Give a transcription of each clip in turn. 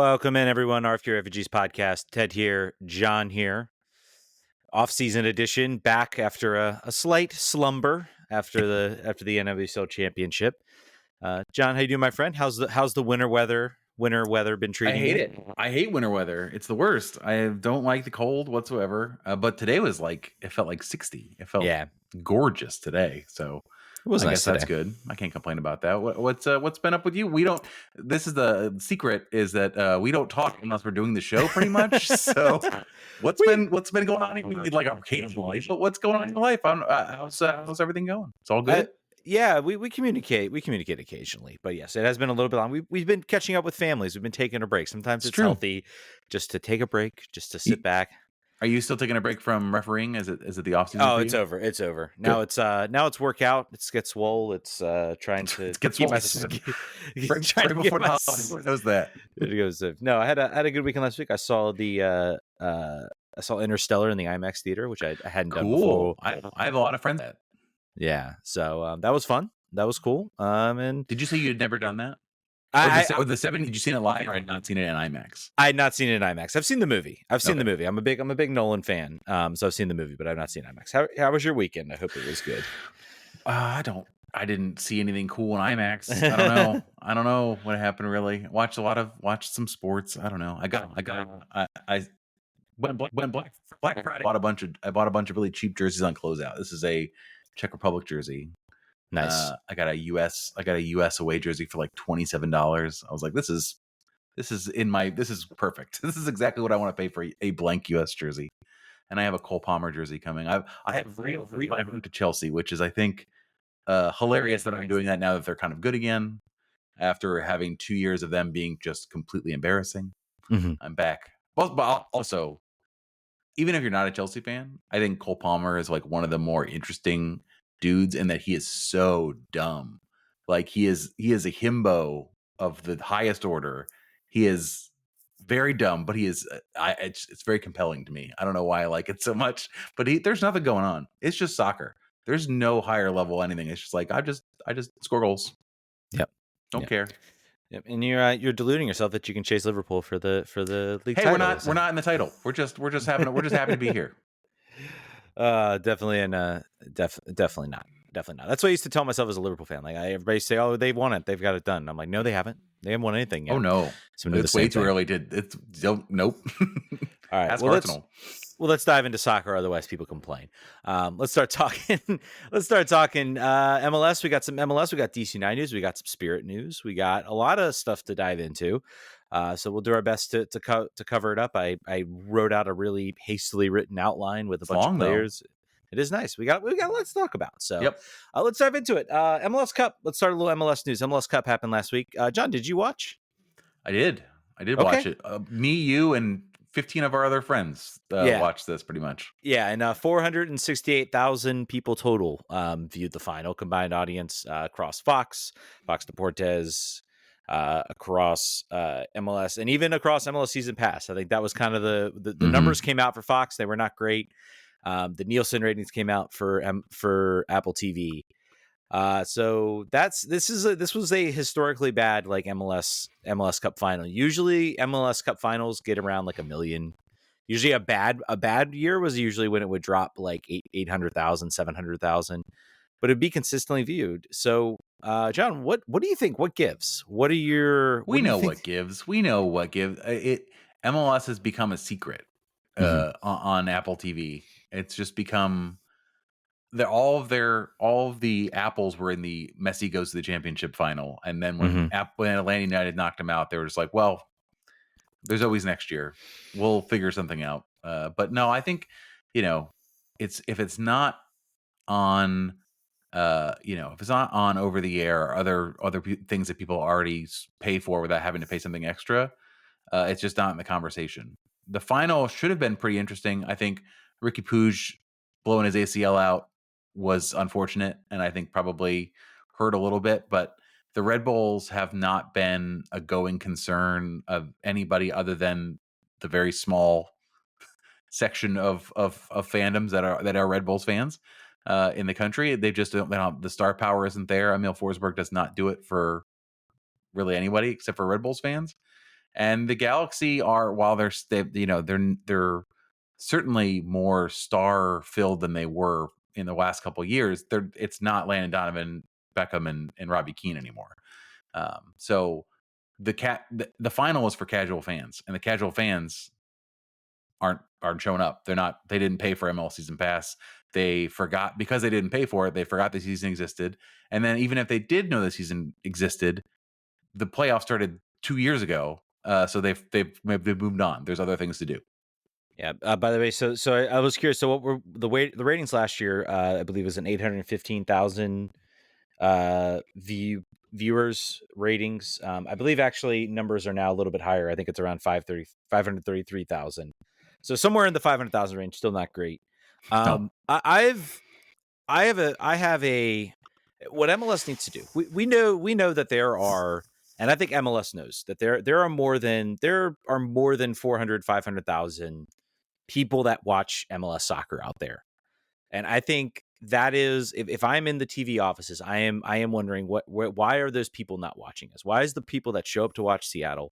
Welcome in, everyone. RFK Refugees Podcast. Ted here, John here. Off-season edition, back after a slight slumber after the NWSL Championship. John, how you doing, my friend? How's the winter weather been treating you? I hate it. I hate winter weather. It's the worst. I don't like the cold whatsoever. But today was it felt like 60. It felt gorgeous today. So It was I nice guess today. that's good. I can't complain about that. What's been up with you? This is the secret, is that we don't talk unless we're doing the show, pretty much. So what's been going on? We need like a occasional life, but what's going on in your life? How's everything going? It's all good. Yeah, we communicate. We communicate occasionally, but yes, it has been a little bit long. We've been catching up with families. We've been taking a break. Sometimes it's healthy just to take a break, just to sit back. Are you still taking a break from refereeing? Is it the off season? Oh, it's over. It's over. Now it's workout. It's get swole. It's trying to keep myself. Right before the holidays. Knows that. It goes. No, I had a good weekend last week. I saw Interstellar in the IMAX theater, which I hadn't done before. I have a lot of friends that. Yeah, so that was fun. That was cool. And did you say you had never done that? Or the 7? Did you see it live, or had not seen it in IMAX? I had not seen it in IMAX. I've seen the movie. The movie. I'm a big Nolan fan. So I've seen the movie, but I've not seen IMAX. How was your weekend? I hope it was good. I didn't see anything cool in IMAX. I don't know. I don't know what happened really. Watched some sports. I don't know. I went Black Friday. I bought a bunch of really cheap jerseys on closeout. This is a Czech Republic jersey. Nice. I got a US away jersey for like $27. I was like, this is perfect. This is exactly what I want to pay for a blank US jersey. And I have a Cole Palmer jersey coming. I have moved to Chelsea, which is, I think, hilarious that I'm doing that now that they're kind of good again after having 2 years of them being just completely embarrassing. Mm-hmm. I'm back. But also, even if you're not a Chelsea fan, I think Cole Palmer is like one of the more interesting dudes in that he is so dumb. Like he is a himbo of the highest order. He is very dumb, but he is it's very compelling to me. I don't know why I like it so much, but there's nothing going on. It's just soccer. There's no higher level anything. It's just like I just score goals. Yep. Don't care. Yep. And you're deluding yourself that you can chase Liverpool for the league title. We're not in the title. We're just happy to be here. Definitely not. That's what I used to tell myself as a Liverpool fan. Like everybody say, "Oh, they won it. They've got it done." I'm like, "No, they haven't. They haven't won anything yet." Oh no, it's way too early. Nope. All right. That's Arsenal. Let's dive into soccer. Otherwise, people complain. Let's start talking. MLS. We got some MLS. We got DC United news. We got some Spirit news. We got a lot of stuff to dive into. So we'll do our best to cover it up. I wrote out a really hastily written outline with a bunch of players. Though. It is nice. We got a lot to talk about. So let's dive into it. MLS Cup. Let's start a little MLS news. MLS Cup happened last week. John, did you watch? I did watch it. Me, you, and 15 of our other friends watched this pretty much. Yeah, and 468,000 people total viewed the final. Combined audience across Fox Deportes, across MLS, and even across MLS Season Pass. I think that was kind of the numbers came out for Fox. They were not great. The Nielsen ratings came out for Apple TV. So this was a historically bad like MLS Cup final. Usually MLS Cup finals get around like 1 million. Usually a bad year was usually when it would drop like 800,000, 700,000, but it'd be consistently viewed. So John, what do you think? What gives? What gives. We know what gives. MLS has become a secret on Apple TV. It's just become all of the apples were in the Messi goes to the championship final, and then when Atlanta United knocked them out, they were just like, well, there's always next year. We'll figure something out. But no, I think if it's not on. If it's not on over the air or other things that people already pay for without having to pay something extra, it's just not in the conversation. The final should have been pretty interesting. I think Ricky Puig blowing his ACL out was unfortunate, and I think probably hurt a little bit. But the Red Bulls have not been a going concern of anybody other than the very small section of fandoms that are Red Bulls fans. In the country, they just don't. The star power isn't there. Emil Forsberg does not do it for really anybody except for Red Bulls fans. And the Galaxy are, while they're certainly more star filled than they were in the last couple of years. It's not Landon Donovan, Beckham, and Robbie Keane anymore. So the final is for casual fans, and the casual fans aren't showing up. They didn't pay for ML season pass. They forgot, because they didn't pay for it. They forgot the season existed. And then even if they did know the season existed, the playoffs started 2 years ago. So they've moved on. There's other things to do. Yeah. By the way, so I was curious. So what were the ratings last year? I believe was an 815,000 viewers ratings. I believe actually numbers are now a little bit higher. I think it's around 533,000. So somewhere in the 500,000 range. Still not great. No. I have a what MLS needs to do. We know that there are, and I think MLS knows that there are more than 400, 500,000 people that watch MLS soccer out there. And I think that is, if I'm in the TV offices, I am wondering why are those people not watching us? Why is the people that show up to watch Seattle,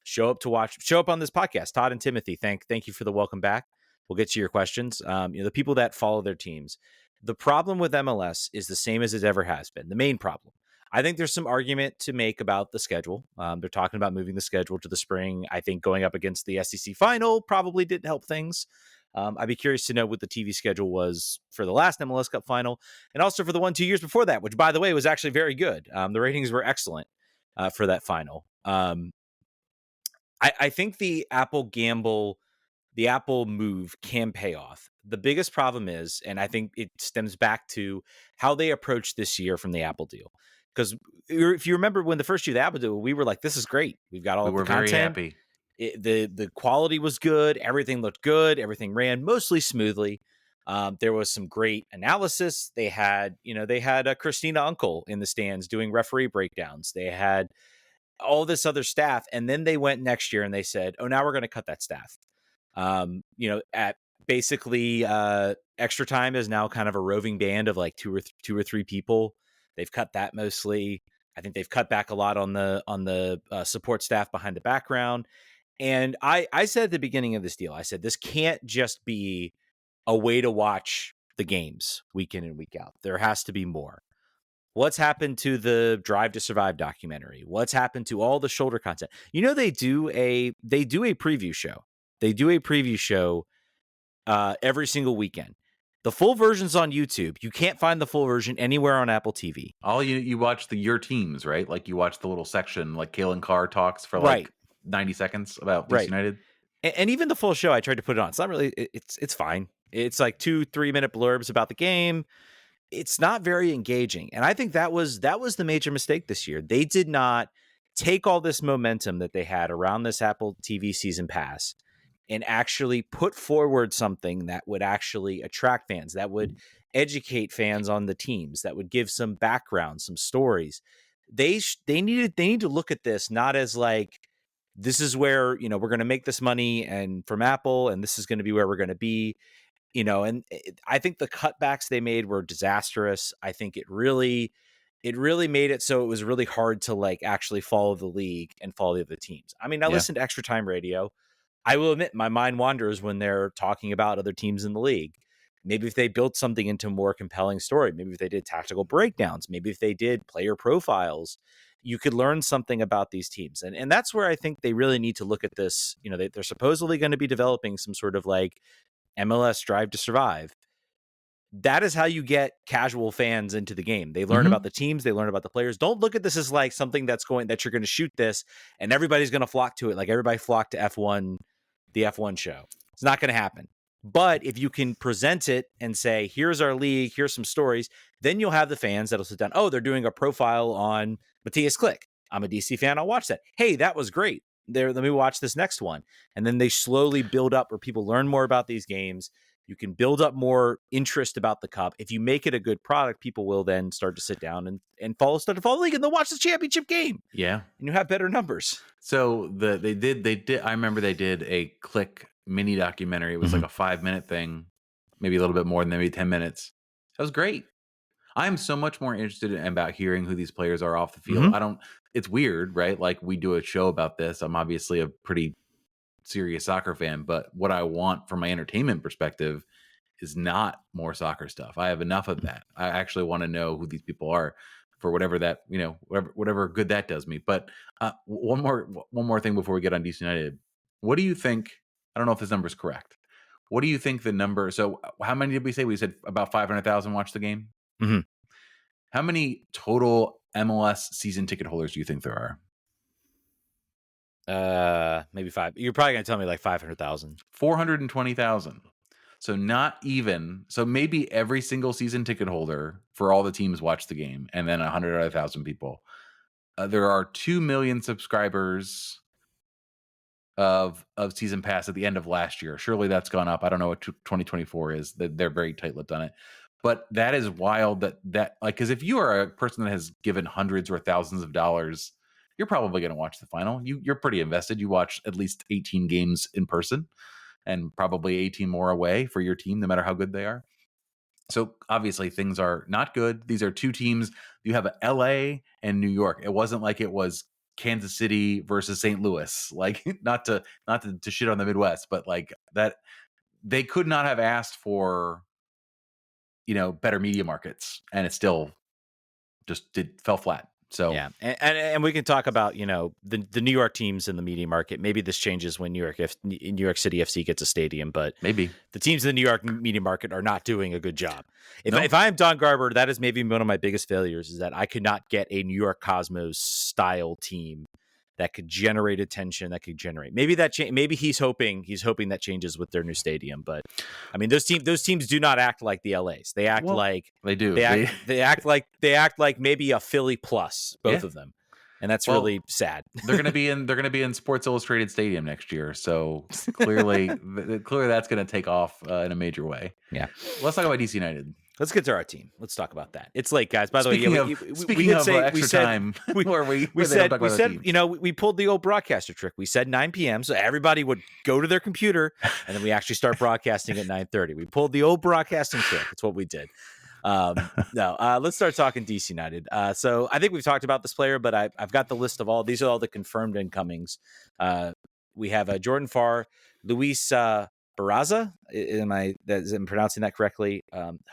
show up on this podcast? Todd and Timothy, thank you for the welcome back. We'll get to your questions. The people that follow their teams. The problem with MLS is the same as it ever has been. The main problem. I think there's some argument to make about the schedule. They're talking about moving the schedule to the spring. I think going up against the SEC final probably didn't help things. I'd be curious to know what the TV schedule was for the last MLS Cup final, and also for the one 2 years before that, which, by the way, was actually very good. The ratings were excellent for that final. I think the Apple move can pay off. The biggest problem is, and I think it stems back to how they approached this year from the Apple deal. Because if you remember when the first year of the Apple deal, we were like, this is great. We've got all the content. Very happy. The quality was good. Everything looked good. Everything ran mostly smoothly. There was some great analysis. They had a Christina Uncle in the stands doing referee breakdowns. They had all this other staff. And then they went next year and they said, oh, now we're going to cut that staff. At basically Extra Time is now kind of a roving band of like two or three people. They've cut that mostly. I think they've cut back a lot on the support staff behind the background. And I said at the beginning of this deal, I said, this can't just be a way to watch the games week in and week out. There has to be more. What's happened to the Drive to Survive documentary? What's happened to all the shoulder content? They do a preview show. They do a preview show every single weekend. The full version's on YouTube. You can't find the full version anywhere on Apple TV. All you watch your teams, right? Like you watch the little section, like Kalen Carr talks for like 90 seconds about DC United. And even the full show, I tried to put it on. It's not really, it's fine. It's like 2-3 minute blurbs about the game. It's not very engaging. And I think that was the major mistake this year. They did not take all this momentum that they had around this Apple TV season pass and actually put forward something that would actually attract fans, that would educate fans on the teams, that would give some background, some stories. They need to look at this not as like, this is where, we're going to make this money and from Apple, and this is going to be where we're going to be, and I think the cutbacks they made were disastrous. I think it really made it so it was really hard to like actually follow the league and follow the other teams. I mean, I listened to Extra Time Radio. I will admit my mind wanders when they're talking about other teams in the league. Maybe if they built something into a more compelling story, maybe if they did tactical breakdowns, maybe if they did player profiles, you could learn something about these teams. And that's where I think they really need to look at this. They're supposedly going to be developing some sort of like MLS Drive to Survive. That is how you get casual fans into the game. They learn about the teams. They learn about the players. Don't look at this as like something that you're going to shoot this and everybody's going to flock to it. Like everybody flocked to F1, the F1 show. It's not going to happen. But if you can present it and say, here's our league, here's some stories, then you'll have the fans that'll sit down. Oh, they're doing a profile on Matthias Klick. I'm a DC fan. I'll watch that. Hey, that was great. Let me watch this next one. And then they slowly build up where people learn more about these games. You can build up more interest about the cup. If you make it a good product, people will then start to sit down and follow the league, and they'll watch the championship game. Yeah. And you have better numbers. So they did. I remember they did a Klick mini documentary. It was like a 5-minute thing, maybe a little bit more than maybe 10 minutes. That was great. I'm so much more interested in about hearing who these players are off the field. it's weird, right? Like, we do a show about this. I'm obviously a pretty serious soccer fan, but what I want from my entertainment perspective is not more soccer stuff. I have enough of that. I actually want to know who these people are for whatever that, whatever good that does me. But one more thing before we get on DC United. What do you think? I don't know if this number is correct. What do you think the number? So how many did we say? We said about 500,000 watched the game. Mm-hmm. How many total MLS season ticket holders do you think there are? Maybe 5. You're probably gonna tell me like 500,000. 420,000. So not even. So maybe every single season ticket holder for all the teams watched the game, and then 100,000 people. There are 2 million subscribers of season pass at the end of last year. Surely that's gone up. I don't know what 2024 is. They're very tight-lipped on it. But that is wild that like, because if you are a person that has given hundreds or thousands of dollars, you're probably going to watch the final. You're pretty invested. You watch at least 18 games in person and probably 18 more away for your team, no matter how good they are. So obviously things are not good. These are two teams. You have LA and New York. It wasn't like it was Kansas City versus St. Louis. Like, not to shit on the Midwest, but like that, they could not have asked for, better media markets, and it still just fell flat. So yeah, and we can talk about the New York teams in the media market. Maybe this changes when New York City FC gets a stadium, but maybe the teams in the New York media market are not doing a good job. If I am Don Garber, that is maybe one of my biggest failures, is that I could not get a New York Cosmos style team that could generate attention, that could generate. Maybe maybe he's hoping that changes with their new stadium. But I mean, those teams do not act like the LAs. They act like they do. They act like maybe a Philly plus, both of them. And that's really sad. They're going to be in Sports Illustrated Stadium next year. So clearly that's going to take off in a major way. Yeah. Let's talk about DC United. Let's get to our team. Let's talk about that. It's late, guys. By the way, we pulled the old broadcaster trick. We said 9 p.m. so everybody would go to their computer, and then we actually start broadcasting at 9:30. We pulled the old broadcasting trick. That's what we did. Let's start talking DC United. So I think we've talked about this player, but I've got the list of these are all the confirmed incomings. We have Jordan Farr, Luis Barraza. Am I pronouncing that correctly?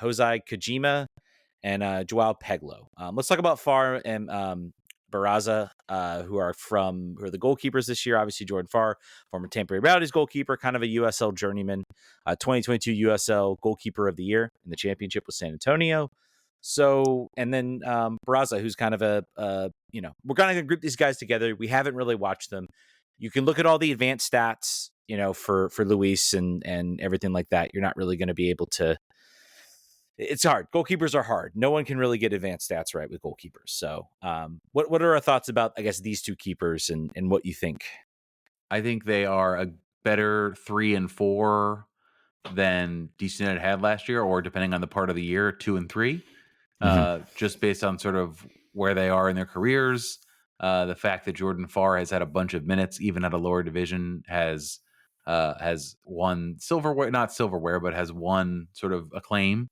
Jose Kojima and Joao Peglo. Let's talk about Farr and Barraza, who are the goalkeepers this year. Obviously, Jordan Farr, former Tampa Bay Rowdies goalkeeper, kind of a USL journeyman, 2022 USL goalkeeper of the year in the championship with San Antonio. So, and then Barraza, who's kind of we're going to group these guys together. We haven't really watched them. You can look at all the advanced stats, for Luis and everything like that. You're not really going to be able to. It's hard. Goalkeepers are hard. No one can really get advanced stats right with goalkeepers. So what are our thoughts about, I guess, these two keepers and what you think? I think they are a better 3 and 4 than DC United had last year, or depending on the part of the year, 2 and 3, just based on sort of where they are in their careers. The fact that Jordan Farr has had a bunch of minutes, even at a lower division, has won not silverware, but has won sort of acclaim.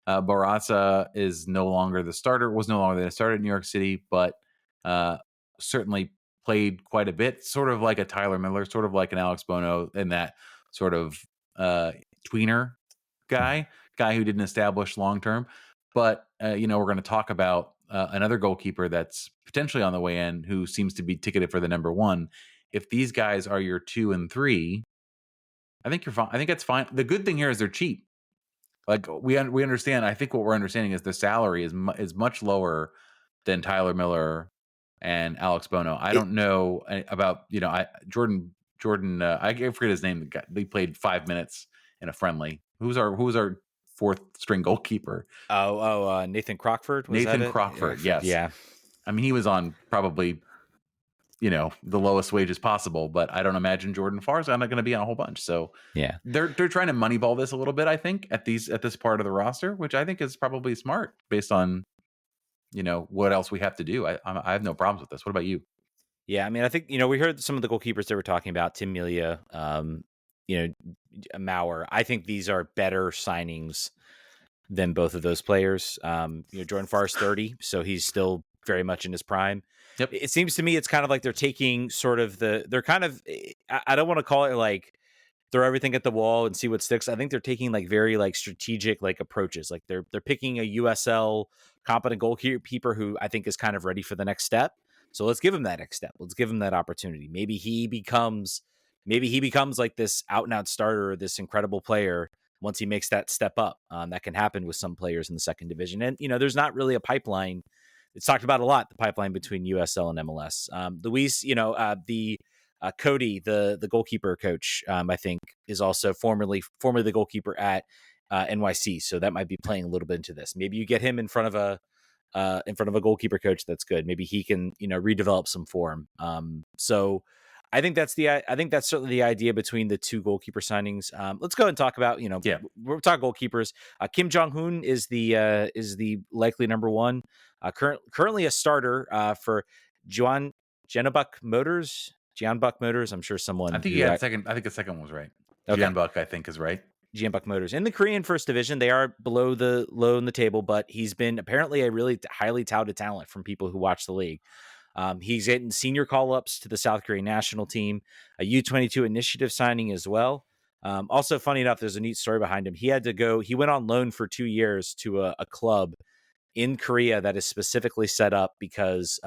Barraza is no longer the starter, was no longer the starter in New York City, but certainly played quite a bit, sort of like a Tyler Miller, sort of like an Alex Bono, and that sort of tweener guy who didn't establish long term. But we're going to talk about another goalkeeper that's potentially on the way in, who seems to be ticketed for the number 1. If these guys are your 2 and 3, I think you're fine. I think that's fine. The good thing here is they're cheap. Like, we understand. I think what we're understanding is the salary is much lower than Tyler Miller and Alex Bono. I don't know about Jordan. I forget his name. They played 5 minutes in a friendly. Who's our fourth string goalkeeper? Nathan Crockford. Crockford. Yes. Yeah. I mean, he was on probably the lowest wages possible, but I don't imagine Jordan Farr's not going to be on a whole bunch. So yeah, they're trying to moneyball this a little bit, I think, at this part of the roster, which I think is probably smart based on what else we have to do. I have no problems with this. What about you? Yeah, I mean, I think we heard some of the goalkeepers they were talking about, Tim Melia, Maurer. I think these are better signings than both of those players. Jordan Farr's 30, so he's still very much in his prime. Yep. It seems to me it's kind of like they're taking sort of they're kind of, I don't want to call it like throw everything at the wall and see what sticks. I think they're taking like very like strategic like approaches. Like they're picking a USL competent goalkeeper who I think is kind of ready for the next step. So let's give him that next step. Let's give him that opportunity. Maybe he becomes like this out and out starter, this incredible player once he makes that step up. That can happen with some players in the second division. And, there's not really a pipeline. It's talked about a lot, the pipeline between USL and MLS. Luis, Cody, the goalkeeper coach, I think is also formerly the goalkeeper at NYC. So that might be playing a little bit into this. Maybe you get him in front of a goalkeeper coach that's good. Maybe he can, redevelop some form. So I think that's certainly the idea between the two goalkeeper signings. Let's go and talk about, we're talking goalkeepers. Kim Jong-un is the likely number one. Currently a starter for Jeonbuk Motors. I'm sure someone. I think he had second. I think the second one was right. Okay. Jeonbuk, I think, is right. Jeonbuk Motors in the Korean first division. They are low in the table, but he's been apparently a really highly touted talent from people who watch the league. He's getting senior call-ups to the South Korean national team, a U22 initiative signing as well. Also, funny enough, there's a neat story behind him. He went on loan for 2 years to a club in Korea that is specifically set up because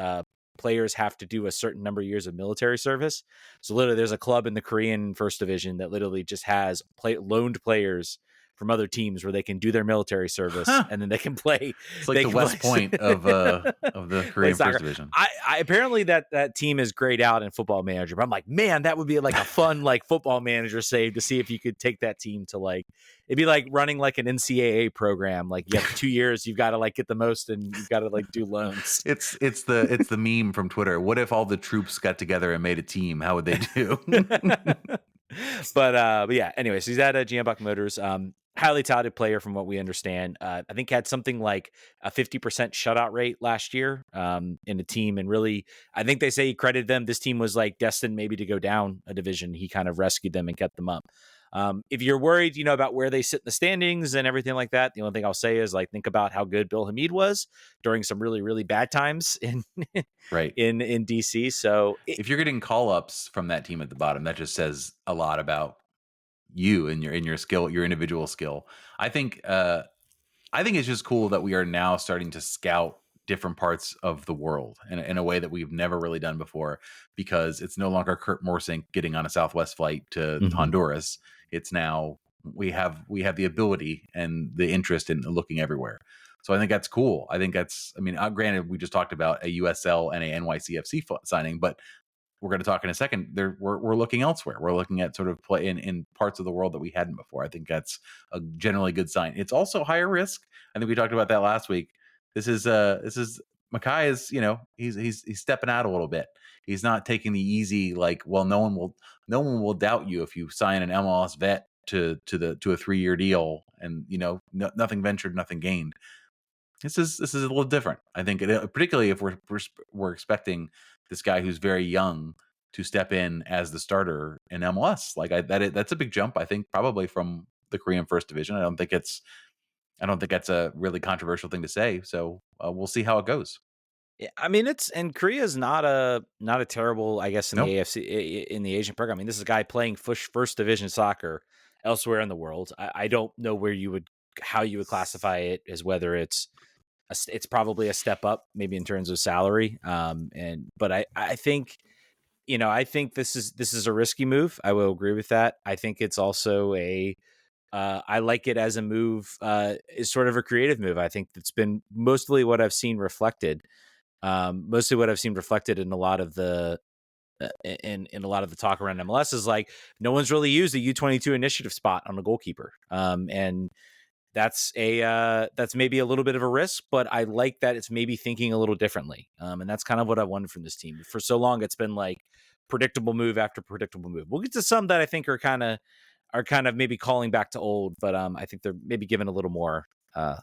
players have to do a certain number of years of military service. So literally there's a club in the Korean first division that literally just has loaned players from other teams where they can do their military service and then they can play. It's like the West Point of the Korean first division. I apparently that team is grayed out in Football Manager, but I'm like, man, that would be like a fun like Football Manager save to see if you could take that team to like, it'd be like running like an NCAA program. Like you have 2 years, you've got to like get the most and you've got to like do loans. It's the meme from Twitter. What if all the troops got together and made a team? How would they do? But yeah, anyways, he's at Jeonbuk Motors. Highly touted player from what we understand. I think had something like a 50% shutout rate last year in the team. And really, I think they say he credited them. This team was like destined maybe to go down a division. He kind of rescued them and kept them up. If you're worried, about where they sit in the standings and everything like that, the only thing I'll say is like, think about how good Bill Hamid was during some really, really bad times in DC. So if you're getting call-ups from that team at the bottom, that just says a lot about you and your skill, your individual skill. I think it's just cool that we are now starting to scout different parts of the world in a way that we've never really done before, because it's no longer Kurt Morsink getting on a Southwest flight to Honduras. It's now we have the ability and the interest in looking everywhere. So I think that's cool. I think granted, we just talked about a USL and a NYCFC signing, but we're going to talk in a second. We're looking elsewhere. We're looking at sort of play in parts of the world that we hadn't before. I think that's a generally good sign. It's also higher risk. I think we talked about that last week. This is Mackay is, he's stepping out a little bit. He's not taking the easy, like, well, no one will doubt you if you sign an MLS vet to a 3-year deal and, nothing ventured, nothing gained. This is a little different. I think particularly if we're expecting this guy who's very young to step in as the starter in MLS. Like that's a big jump, I think, probably from the Korean first division. I don't think that's a really controversial thing to say. So we'll see how it goes. Yeah, I mean, Korea's not a terrible, I guess, in the AFC, in the Asian program. I mean, this is a guy playing first division soccer elsewhere in the world. I don't know how you would classify it as whether it's probably a step up, maybe in terms of salary. But I think, I think this is a risky move. I will agree with that. I think it's also I like it as a move, is sort of a creative move. I think that's been mostly what I've seen reflected. In a lot of the in a lot of the talk around MLS is like no one's really used the U22 initiative spot on a goalkeeper, and that's maybe a little bit of a risk, but I like that it's maybe thinking a little differently, and that's kind of what I wanted from this team. For so long, it's been like predictable move after predictable move. We'll get to some that I think are kind of maybe calling back to old, but I think they're maybe given a little more, a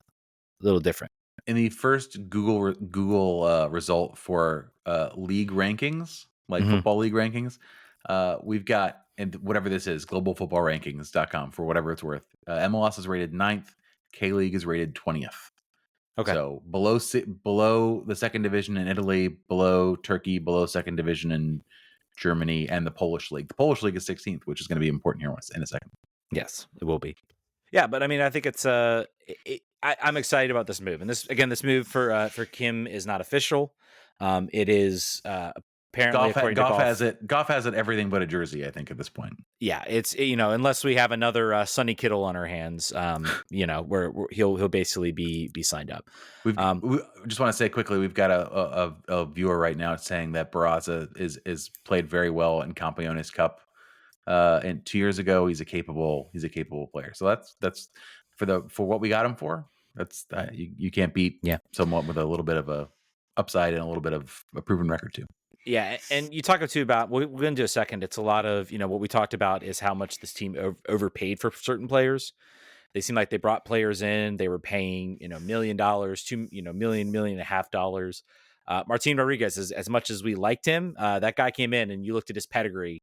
little different. In the first Google result for league rankings, like football league rankings, we've got, and whatever this is, globalfootballrankings.com, for whatever it's worth. MLS is rated 9th. K-League is rated 20th. Okay. So below the second division in Italy, below Turkey, below second division in Germany, and the Polish league. The Polish league is 16th, which is going to be important here in a second. Yes, it will be. Yeah, but I mean, I think it's I'm excited about this move, and this move for Kim is not official. It is apparently according to Goff has it everything but a jersey, I think, at this point. Yeah, it's unless we have another Sonny Kittle on our hands, where he'll basically be signed up. We just want to say quickly, we've got a viewer right now saying that Barraza is played very well in Campeones Cup. And 2 years ago, he's a capable player. So that's for what we got him for. That's you can't beat someone with a little bit of a upside and a little bit of a proven record too. Yeah, and you talk too about we're going to do a second. It's a lot of what we talked about is how much this team overpaid for certain players. They seem like they brought players in. They were paying $1 million, million and a half dollars. Martin Rodriguez, as much as we liked him, that guy came in and you looked at his pedigree,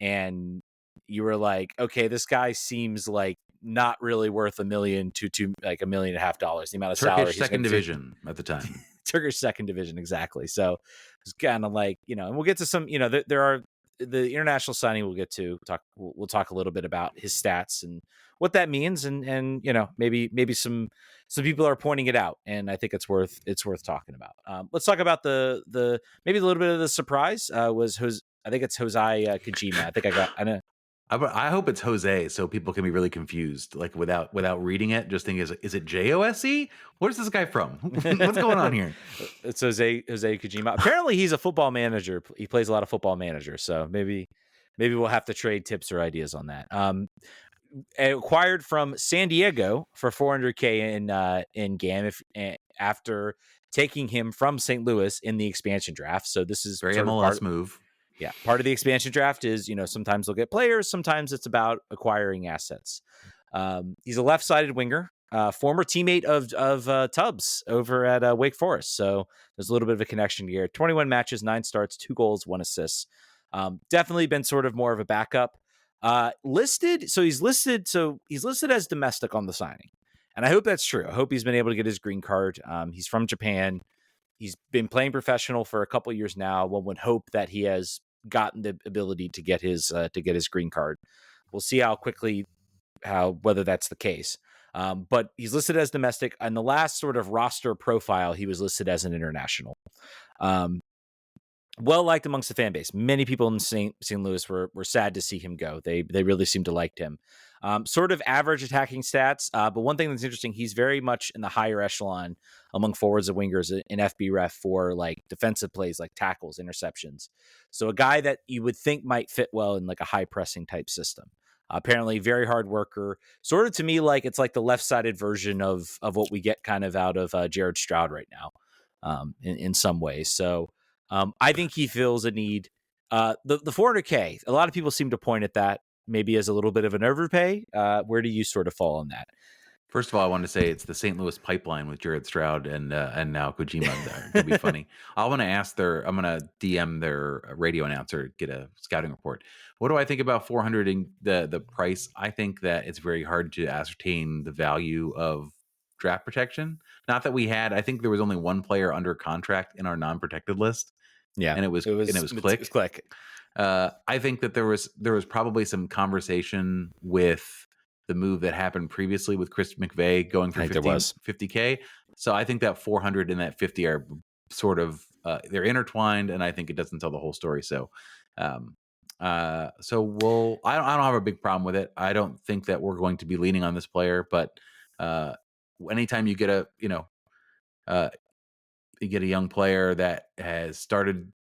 and you were like, okay, this guy seems like not really worth $1 million to like $1.5 million. The amount of salary. Turkish second division at the time. Turkish second division, exactly. So it's kind of like, and we'll get to some, there are the international signing we'll get to we'll talk a little bit about his stats and what that means, and maybe some people are pointing it out, and I think it's worth talking about. Let's talk about the maybe a little bit of the surprise was I think it's Jose Kojima. I hope it's Jose, so people can be really confused, like without reading it. Just think, is it Jose? Where's this guy from? What's going on here? It's Jose Kojima. Apparently, he's a football manager. He plays a lot of Football Manager, so maybe we'll have to trade tips or ideas on that. Acquired from San Diego for $400K in GAM after taking him from St. Louis in the expansion draft. So this is very MLS move. Yeah, part of the expansion draft is, sometimes they'll get players, sometimes it's about acquiring assets. He's a left-sided winger, former teammate of Tubbs over at Wake Forest. So there's a little bit of a connection here. 21 matches, 9 starts, 2 goals, 1 assist. Definitely been sort of more of a backup. He's listed as domestic on the signing. And I hope that's true. I hope he's been able to get his green card. He's from Japan. He's been playing professional for a couple of years now. One would hope that he has gotten the ability to get his green card. We'll see whether that's the case. But he's listed as domestic. On the last sort of roster profile, he was listed as an international. Well liked amongst the fan base. Many people in St. Louis were sad to see him go. They really seemed to like him. Sort of average attacking stats, but one thing that's interesting, he's very much in the higher echelon among forwards and wingers in FBref for like defensive plays like tackles, interceptions. So a guy that you would think might fit well in like a high pressing type system. Apparently very hard worker, sort of to me like it's like the left-sided version of what we get kind of out of Jared Stroud right now in some ways. So I think he feels a need. The 400K, a lot of people seem to point at that maybe as a little bit of an overpay. Where do you sort of fall on that? First of all, I want to say it's the St. Louis pipeline with Jared Stroud and now Kojima there. It'll be funny. I'm going to DM their radio announcer, get a scouting report. What do I think about 400 and the price? I think that it's very hard to ascertain the value of draft protection. Not that I think there was only one player under contract in our non-protected list. Yeah, and it was Click. Click. I think that there was probably some conversation with the move that happened previously with Chris McVay going for 50K. So I think that 400 and that 50 are sort of they're intertwined, and I think it doesn't tell the whole story. So I don't have a big problem with it. I don't think that we're going to be leaning on this player, but anytime you get you get a young player that has started,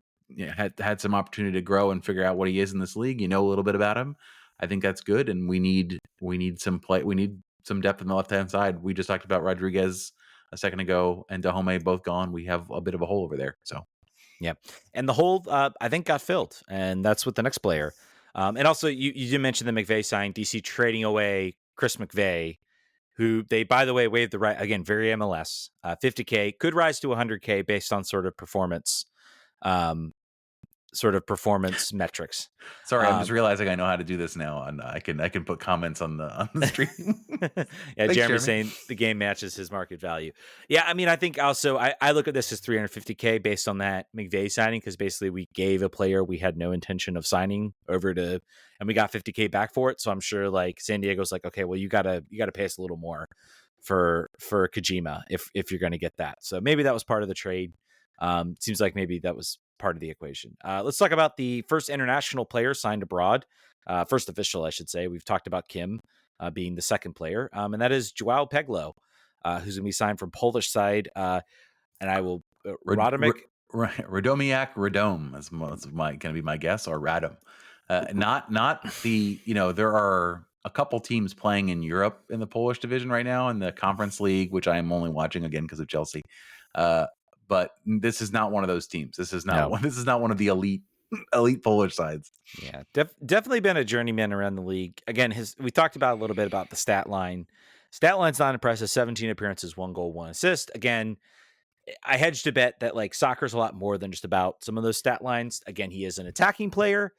had some opportunity to grow and figure out what he is in this league, a little bit about him, I think that's good. And we need some play. We need some depth on the left-hand side. We just talked about Rodriguez a second ago and Dahomey both gone. We have a bit of a hole over there. So, yeah. And the hole, I think, got filled. And that's with the next player. And also, you did mention the McVay sign, DC trading away Chris McVay, who they, by the way, waived the right, again, very MLS, 50K, could rise to 100K based on sort of performance. sort of performance metrics. Sorry, I'm just realizing I know how to do this now, and I can put comments on the stream. Yeah, Thanks, Jeremy's Jeremy. saying the game matches his market value. Yeah, I mean, I think also I look at this as 350K based on that McVay signing, because basically we gave a player we had no intention of signing over to, and we got 50K back for it. So I'm sure like San Diego's like, okay, well you gotta pay us a little more for Kojima if you're gonna get that. So maybe that was part of the trade. Seems like maybe that was part of the equation. Let's talk about the first international player signed abroad. First official, I should say. We've talked about Kim being the second player, and that is Joao Peglo, who's going to be signed from Polish side. And I will Radomic. Radomiak Radom is going to be my guess, or Radom. Not the, there are a couple teams playing in Europe in the Polish division right now in the Conference League, which I am only watching again because of Chelsea. But this is not one of those teams. This is not one. This is not one of the elite Polish sides. Yeah, definitely been a journeyman around the league. Again, we talked about a little bit about the stat line. Stat line's not impressive. 17 appearances, 1 goal, 1 assist. Again, I hedged a bet that like soccer's a lot more than just about some of those stat lines. Again, he is an attacking player.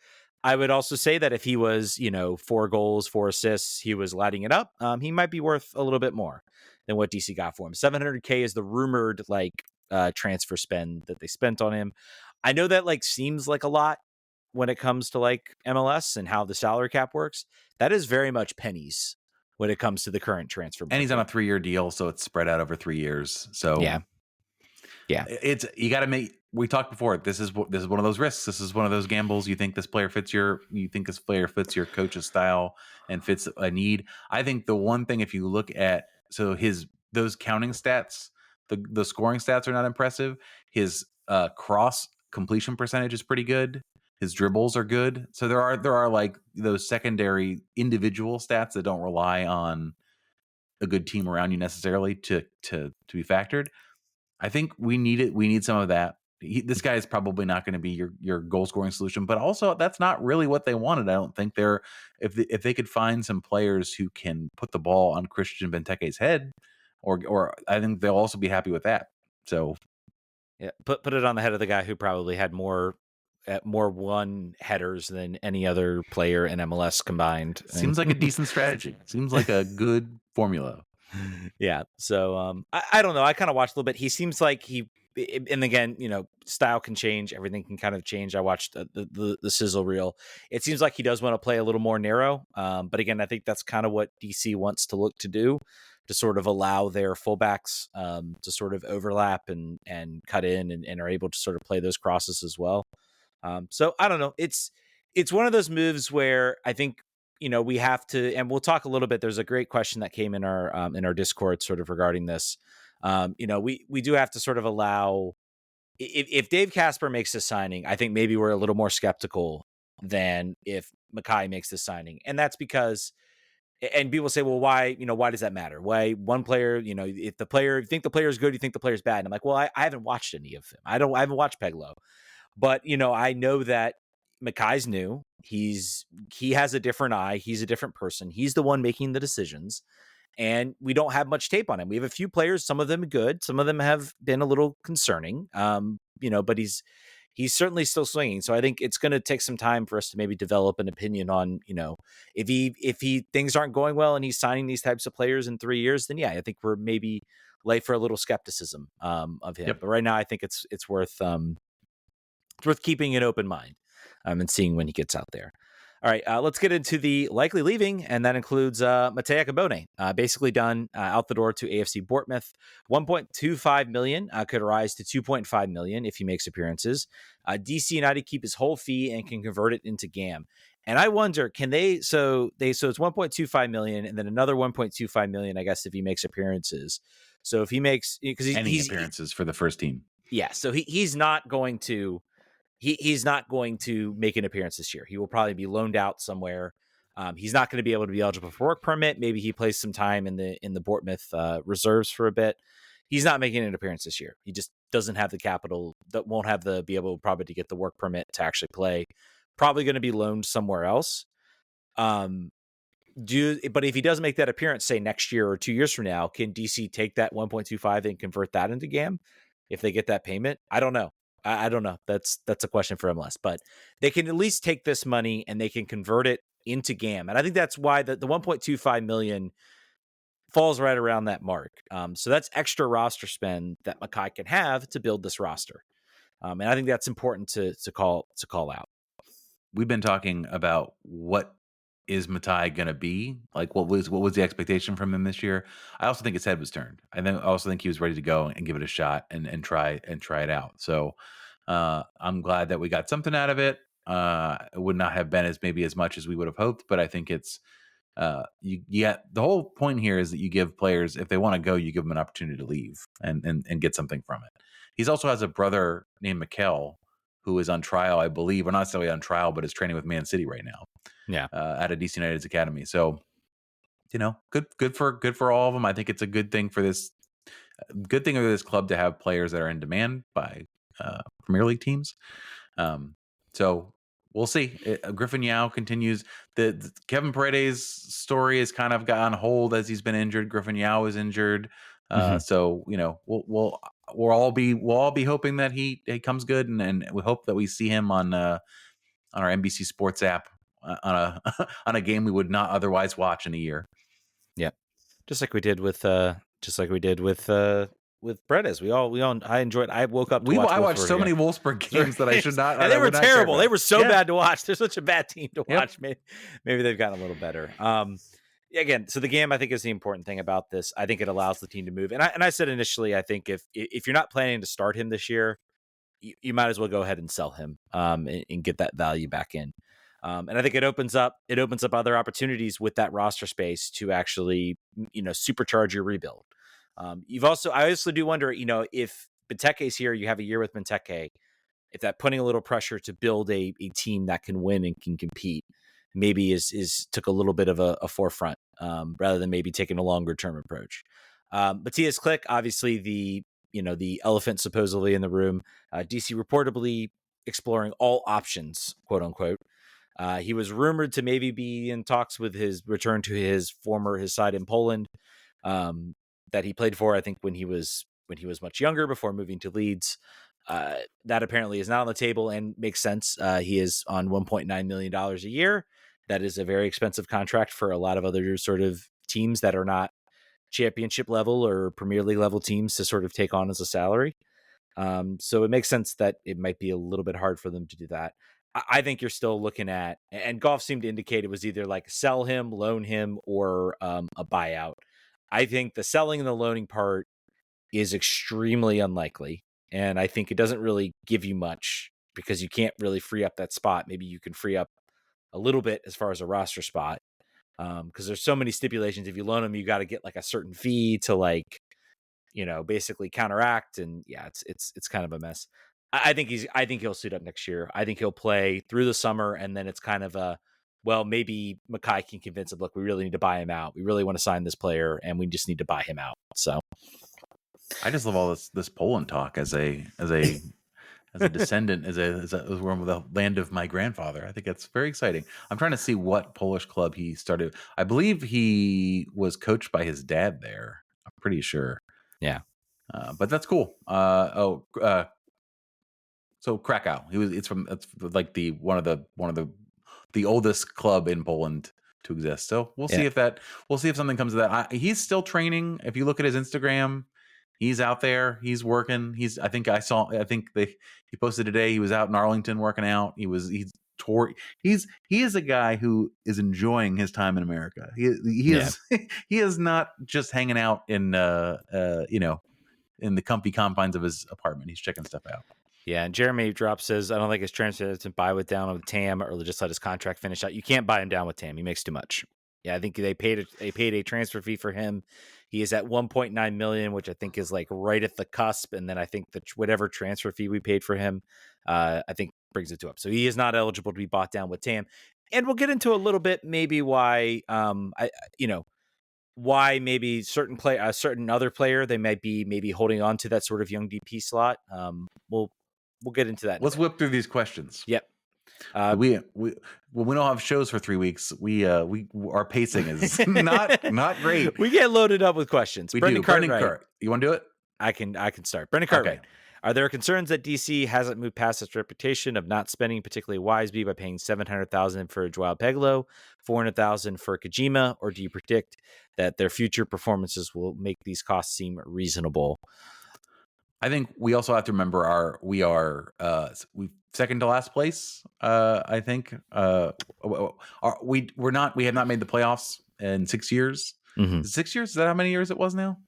I would also say that if he was, 4 goals, 4 assists, he was lighting it up. He might be worth a little bit more than what DC got for him. 700K is the rumored transfer spend that they spent on him. I know that like seems like a lot when it comes to like MLS and how the salary cap works. That is very much pennies when it comes to the current transfer market. And he's on a 3-year deal, so it's spread out over 3 years. So yeah, it's, you got to make. We talked before. This is one of those risks. This is one of those gambles. You think this player fits your coach's style and fits a need. I think the one thing, if you look at those counting stats, the scoring stats are not impressive. His cross completion percentage is pretty good. His dribbles are good. So there are like those secondary individual stats that don't rely on a good team around you necessarily to be factored. I think we need it. We need some of that. This guy is probably not going to be your goal scoring solution, but also that's not really what they wanted. I don't think if they could find some players who can put the ball on Christian Benteke's head, or I think they'll also be happy with that. So yeah, put it on the head of the guy who probably had more one headers than any other player in MLS combined. Seems like a decent strategy. Seems like a good formula. Yeah. So I don't know. I kind of watched a little bit. He seems like and again, style can change. Everything can kind of change. I watched the sizzle reel. It seems like he does want to play a little more narrow. But again, I think that's kind of what DC wants to look to do, to sort of allow their fullbacks to sort of overlap and cut in and are able to sort of play those crosses as well. So I don't know. It's one of those moves where I think, we have to, and we'll talk a little bit. There's a great question that came in our Discord sort of regarding this. We do have to sort of allow, if Dave Casper makes this signing, I think maybe we're a little more skeptical than if Mackay makes this signing. And that's because, and people say, well, why does that matter? Why one player, if you think the player is good, you think the player is bad. And I'm like, well, I haven't watched any of them. I haven't watched Peglo, but I know that Mackay's new. He has a different eye. He's a different person. He's the one making the decisions. And we don't have much tape on him. We have a few players. Some of them are good. Some of them have been a little concerning. But he's certainly still swinging. So I think it's going to take some time for us to maybe develop an opinion on, if he things aren't going well and he's signing these types of players in 3 years, then yeah, I think we're maybe late for a little skepticism of him. Yep. But right now, I think it's worth keeping an open mind and seeing when he gets out there. All right, let's get into the likely leaving, and that includes Mateo Cabone, basically done out the door to AFC Bournemouth. 1.25 million could rise to 2.5 million if he makes appearances. DC United keep his whole fee and can convert it into GAM. And I wonder, can they? So it's 1.25 million, and then another 1.25 million, I guess, if he makes appearances. So if he makes, because he's appearances for the first team, yeah. So he's not going to. He's not going to make an appearance this year. He will probably be loaned out somewhere. He's not going to be able to be eligible for work permit. Maybe he plays some time in the Bournemouth reserves for a bit. He's not making an appearance this year. He just doesn't have the capital, that won't have be able probably to get the work permit to actually play. Probably going to be loaned somewhere else. But if he does make that appearance, say next year or 2 years from now, can DC take that 1.25 and convert that into GAM if they get that payment? I don't know. I don't know. That's a question for MLS, but they can at least take this money and they can convert it into GAM. And I think that's why the 1.25 million falls right around that mark. So that's extra roster spend that Makai can have to build this roster. And I think that's important to call out. We've been talking about what is Matai going to be? Like, what was the expectation from him this year? I also think his head was turned. I also think he was ready to go and give it a shot and try it out. So I'm glad that we got something out of it. It would not have been as much as we would have hoped, but I think it's the whole point here is that you give players, if they want to go, you give them an opportunity to leave and get something from it. He's also has a brother named Mikel who is on trial, I believe, or not necessarily on trial, but is training with Man City right now. Yeah, at a DC United's academy. So, good for all of them. I think it's a good thing for this club to have players that are in demand by Premier League teams. So we'll see. Griffin Yao continues. The Kevin Paredes story has kind of got on hold as he's been injured. Griffin Yao is injured. So we'll all be hoping that he comes good, and we hope that we see him on our NBC Sports app on a game we would not otherwise watch in a year. Yeah, just like we did with Bredes. I enjoyed. I woke up. I watched so many Wolfsburg games that I should not. And they were terrible. They were so bad to watch. They're such a bad team to watch. Maybe they've gotten a little better. Again, so the game I think is the important thing about this. I think it allows the team to move. And I said initially, I think if you're not planning to start him this year, you might as well go ahead and sell him and get that value back in. And I think it opens up other opportunities with that roster space to actually, supercharge your rebuild. I also do wonder, if Benteke's here, you have a year with Benteke, if that putting a little pressure to build a team that can win and can compete maybe took a little bit of a forefront rather than maybe taking a longer term approach. Matthias Klick, obviously the elephant supposedly in the room, DC reportedly exploring all options, quote unquote. He was rumored to maybe be in talks with his return to his side in Poland that he played for, I think, when he was much younger before moving to Leeds. That apparently is not on the table and makes sense. He is on $1.9 million a year. That is a very expensive contract for a lot of other sort of teams that are not championship level or Premier League level teams to sort of take on as a salary. So it makes sense that it might be a little bit hard for them to do that. I think you're still looking at, and Goff seemed to indicate it was either like sell him, loan him, or a buyout. I think the selling and the loaning part is extremely unlikely. And I think it doesn't really give you much because you can't really free up that spot. Maybe you can free up a little bit as far as a roster spot. Because there's so many stipulations. If you loan him, you got to get like a certain fee to basically counteract. And yeah, it's kind of a mess. I think he'll suit up next year. I think he'll play through the summer, and then it's kind of maybe Makai can convince him, look, we really need to buy him out. We really want to sign this player, and we just need to buy him out. So I just love all this Poland talk as a descendant, as from the land of my grandfather. I think that's very exciting. I'm trying to see what Polish club he started. I believe he was coached by his dad there. I'm pretty sure. Yeah, but that's cool. So Krakow. It's like one of the oldest club in Poland to exist. So we'll see if something comes of that. He's still training. If you look at his Instagram, he's out there. He's working. He posted today. He was out in Arlington working out. He is a guy who is enjoying his time in America. He is not just hanging out in the comfy confines of his apartment. He's checking stuff out. Yeah, and Jeremy Drop says, I don't think his transfer to buy down with TAM or just let his contract finish out. You can't buy him down with TAM. He makes too much. Yeah, I think they paid a transfer fee for him. He is at 1.9 million, which I think is like right at the cusp. And then I think that whatever transfer fee we paid for him, I think brings it to up. So he is not eligible to be bought down with TAM. And we'll get into a little bit maybe why why maybe certain other player they might be maybe holding on to that sort of young DP slot. We'll get into that. Let's whip through these questions. Yep. We don't have shows for 3 weeks. Our pacing is not great. We get loaded up with questions. Brendan Cartwright. You want to do it? I can start. Brendan Cartwright. Are there concerns that DC hasn't moved past its reputation of not spending particularly wisely by paying $700,000 for Joao Peglo, $400,000 for Kojima, or do you predict that their future performances will make these costs seem reasonable? I think we also have to remember we second to last place. I think we have not made the playoffs in 6 years. Mm-hmm. 6 years? Is that how many years it was now?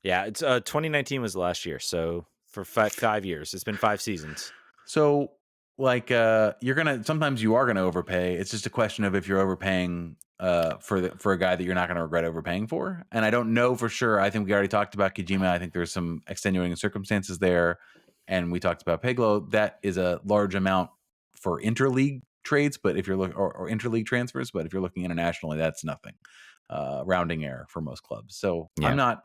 Yeah, it's 2019 was the last year, so for 5 years, it's been 5 seasons. So like sometimes you are gonna overpay. It's just a question of if you're overpaying for a guy that you're not gonna regret overpaying for. And I don't know for sure. I think we already talked about Kojima. I think there's some extenuating circumstances there. And we talked about Peglo. That is a large amount for interleague trades, but if you're looking or interleague transfers, but if you're looking internationally, that's nothing. Rounding error for most clubs. So Yeah.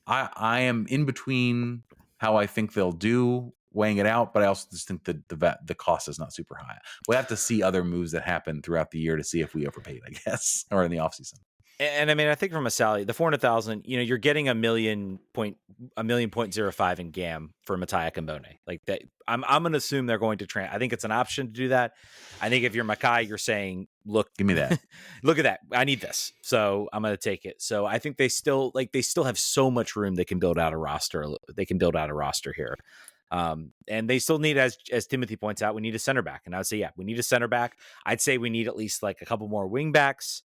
I am in between how I think they'll do, weighing it out, but I also just think that the cost is not super high. We'll have to see other moves that happen throughout the year to see if we overpaid, I guess, or in the offseason. And I mean, I think from a salary, the 400,000, you're getting a million point 0.05 in GAM for Mattia Kambone. Like that, I'm going to assume they're going to I think it's an option to do that. I think if you're Mackay, you're saying, look, give me that. Look at that. I need this. So I'm going to take it. So I think they still have so much room. They can build out a roster. They can build out a roster here. And they still need, as Timothy points out, we need a center back. And I would say, yeah, we need a center back. I'd say we need at least like a couple more wing backs.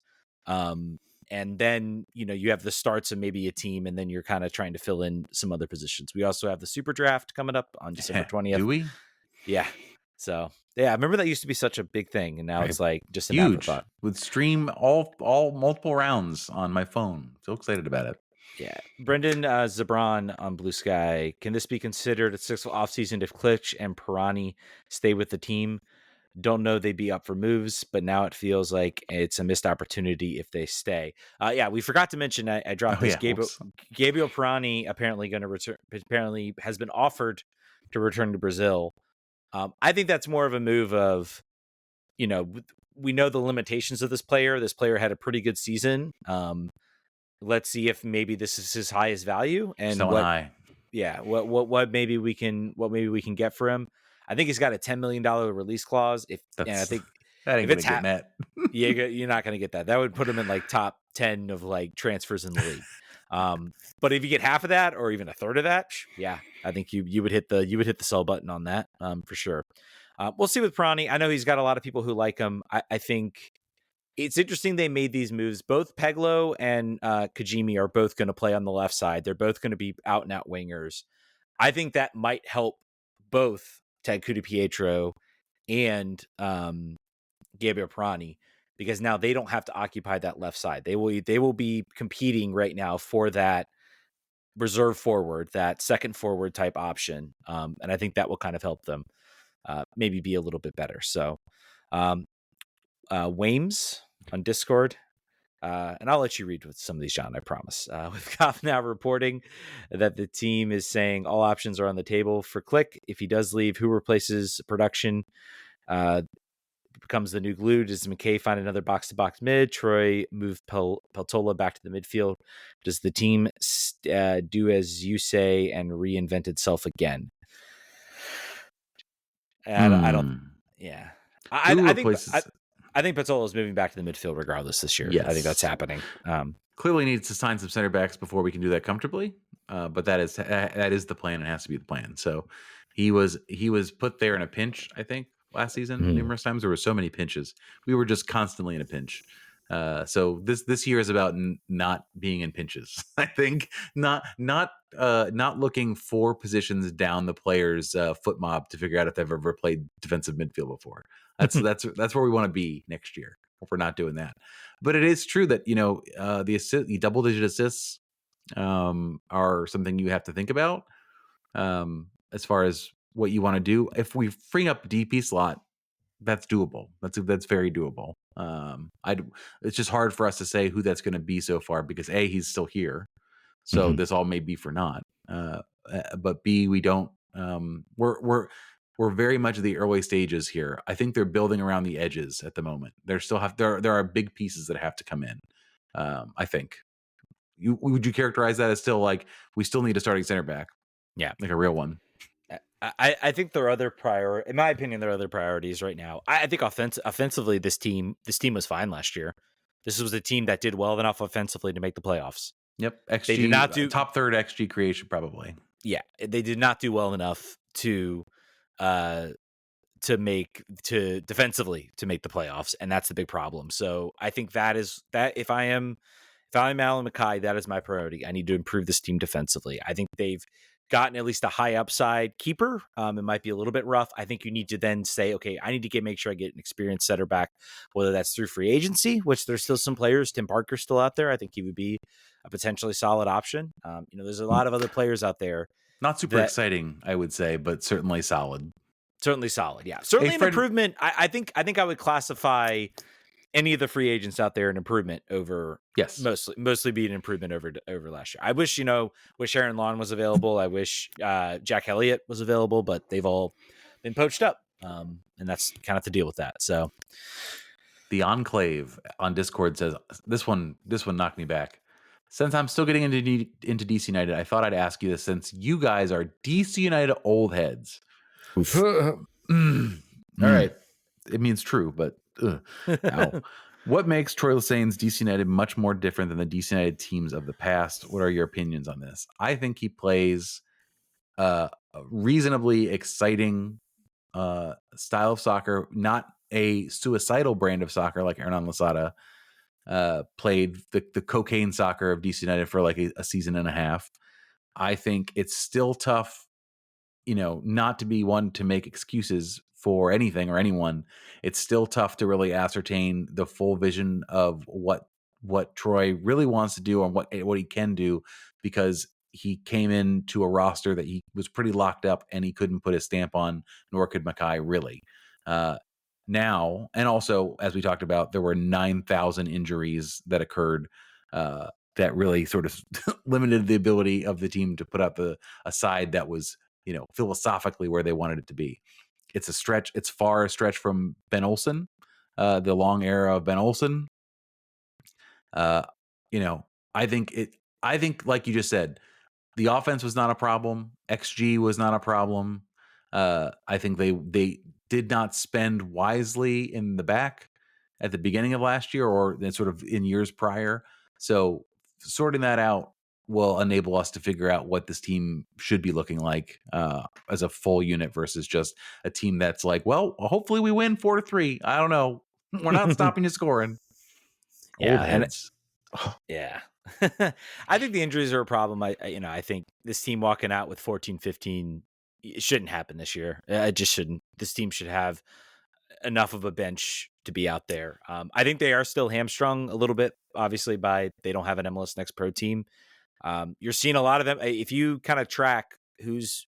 And then, you have the starts of maybe a team, and then you're kind of trying to fill in some other positions. We also have the super draft coming up on December 20th. Do we? Yeah. So, yeah, I remember that used to be such a big thing, and now it's like just an huge afterthought. Would stream all multiple rounds on my phone. So excited about it. Yeah. Brendan Zabran on Blue Sky. Can this be considered a successful offseason if Klitsch and Pirani stay with the team? Don't know they'd be up for moves, but now it feels like it's a missed opportunity if they stay. Yeah, we forgot to mention, I dropped this. Yeah. Gabriel Pirani apparently going to return. Apparently has been offered to return to Brazil. I think that's more of a move of, we know the limitations of this player. This player had a pretty good season. Let's see if maybe this is his highest value and what maybe we can get for him. I think he's got a $10 million release clause. I think that ain't gonna get met. You're not going to get that. That would put him in like top 10 of like transfers in the league. But if you get half of that or even a third of that, yeah, I think you would hit the sell button on that for sure. We'll see with Pirani. I know he's got a lot of people who like him. I think it's interesting they made these moves. Both Peglo and Kojima are both going to play on the left side. They're both going to be out and out wingers. I think that might help both Ted Kudapietro and Gabriel Pirani, because now they don't have to occupy that left side. They will be competing right now for that reserve forward, that second forward type option. And I think that will kind of help them maybe be a little bit better. So Wames on Discord. And I'll let you read with some of these, John, I promise. With Goff now reporting that the team is saying all options are on the table for Click. If he does leave, who replaces production? Becomes the new glue. Does McKay find another box-to-box mid? Troy move Peltola back to the midfield? Does the team do as you say and reinvent itself again? I don't. Yeah, I think Peltola is moving back to the midfield regardless this year. Yes. I think that's happening. Clearly needs to sign some center backs before we can do that comfortably. But that is the plan. It has to be the plan. So he was put there in a pinch, I think, last season numerous times. There were so many pinches. We were just constantly in a pinch. So this year is about not being in pinches. I think not looking 4 positions down the player's foot mob to figure out if they've ever played defensive midfield before. That's where we want to be next year. If we're not doing that, but it is true that the double-digit assists are something you have to think about as far as what you want to do. If we free up DP slot, that's doable. That's very doable. It's just hard for us to say who that's going to be so far because A, he's still here, so this all may be for naught. But B, we don't. We're very much at the early stages here. I think they're building around the edges at the moment. There are big pieces that have to come in. I think. Would you characterize that as still like we still need a starting center back? Yeah, like a real one. I think there are other in my opinion, there are other priorities right now. I think offensively, this team was fine last year. This was a team that did well enough offensively to make the playoffs. Yep, They did XG not do top third XG creation probably. Yeah, they did not do well enough uh to defensively to make the playoffs, and that's the big problem. So I think that if I'm Alan McKay, that is my priority. I need to improve this team defensively. I think they've gotten at least a high upside keeper. It might be a little bit rough. I think you need to then say, okay, I need to make sure I get an experienced setter back, whether that's through free agency, which there's still some players. Tim Parker's still out there. I think he would be a potentially solid option. There's a lot of other players out there. Not super exciting, I would say, but certainly solid. Certainly solid, yeah. Certainly an improvement. I think I would classify any of the free agents out there an improvement over. Yes, mostly be an improvement over last year. I wish Aaron Lawn was available. I wish Jack Elliott was available, but they've all been poached up, and that's kind of to deal with that. So the Enclave on Discord says this one knocked me back. Since I'm still getting into DC United, I thought I'd ask you this since you guys are DC United old heads. All right. It means true, but ow. What makes Troy Lesesne's DC United much more different than the DC United teams of the past? What are your opinions on this? I think he plays a reasonably exciting style of soccer, not a suicidal brand of soccer like Hernan Losada played the cocaine soccer of DC United for like a season and a half. I think it's still tough, not to be one to make excuses for anything or anyone. It's still tough to really ascertain the full vision of what Troy really wants to do and what he can do, because he came into a roster that he was pretty locked up and he couldn't put his stamp on, nor could McKay really. Now, and also, as we talked about, there were 9,000 injuries that occurred that really sort of limited the ability of the team to put up a side that was, philosophically where they wanted it to be. It's a stretch. It's far a stretch from Ben Olsen, the long era of Ben Olsen. I think, like you just said, the offense was not a problem. XG was not a problem. I think they did not spend wisely in the back at the beginning of last year or then sort of in years prior. So sorting that out will enable us to figure out what this team should be looking like as a full unit versus just a team that's like, well, hopefully we win 4-3. I don't know. We're not stopping you scoring. Yeah, Old heads. Yeah. I think the injuries are a problem. I think this team walking out with 14-15, it shouldn't happen this year. It just shouldn't. This team should have enough of a bench to be out there. I think they are still hamstrung a little bit, obviously, by they don't have an MLS Next Pro team. You're seeing a lot of them. If you kind of track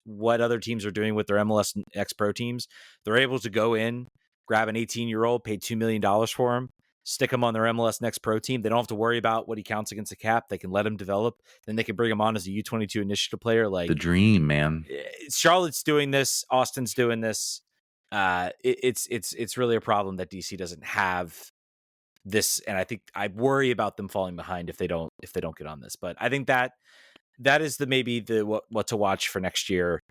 what other teams are doing with their MLS Next Pro teams, they're able to go in, grab an 18-year-old, pay $2 million for him, stick him on their MLS Next Pro team. They don't have to worry about what he counts against the cap. They can let him develop. Then they can bring him on as a U22 initiative player. Like the dream, man. Charlotte's doing this. Austin's doing this. It's really a problem that DC doesn't have this, and I think I worry about them falling behind if they don't get on this. But I think that is maybe what to watch for next year.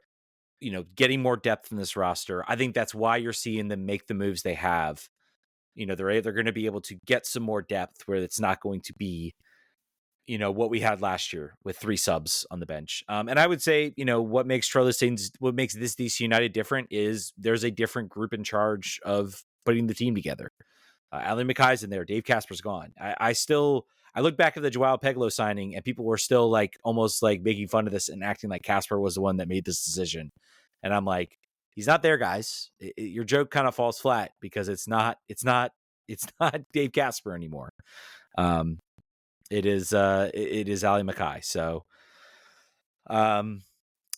Getting more depth in this roster. I think that's why you're seeing them make the moves they have. They're going to be able to get some more depth where it's not going to be, what we had last year with 3 subs on the bench. And I would say, what makes this DC United different is there's a different group in charge of putting the team together. Alan McKay's in there. Dave Casper's gone. I look back at the Joao Peglo signing and people were still like almost like making fun of this and acting like Casper was the one that made this decision. And I'm like, he's not there, guys. Your joke kind of falls flat because it's not Dave Casper anymore. It is Ali McKay. So,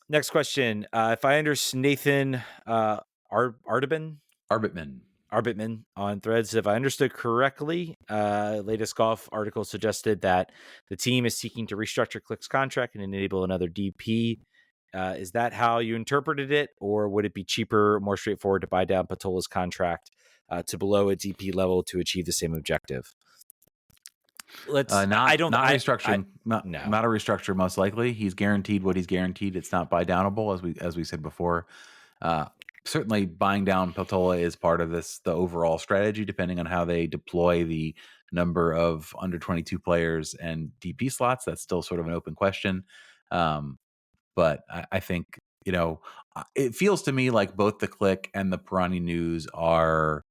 next question. If I understand Nathan Arbitman on Threads, if I understood correctly, latest golf article suggested that the team is seeking to restructure Click's contract and enable another DP. Is that how you interpreted it, or would it be cheaper, more straightforward to buy down Patola's contract to below a DP level to achieve the same objective? I don't, not I, restructuring, no. not a restructure. Most likely, he's guaranteed what he's guaranteed. It's not buy downable, as we said before. Uh, Certainly, buying down Peltola is part of the overall strategy, depending on how they deploy the number of under 22 players and DP slots. That's still sort of an open question. But I think, it feels to me like both the Click and the Pirani News are.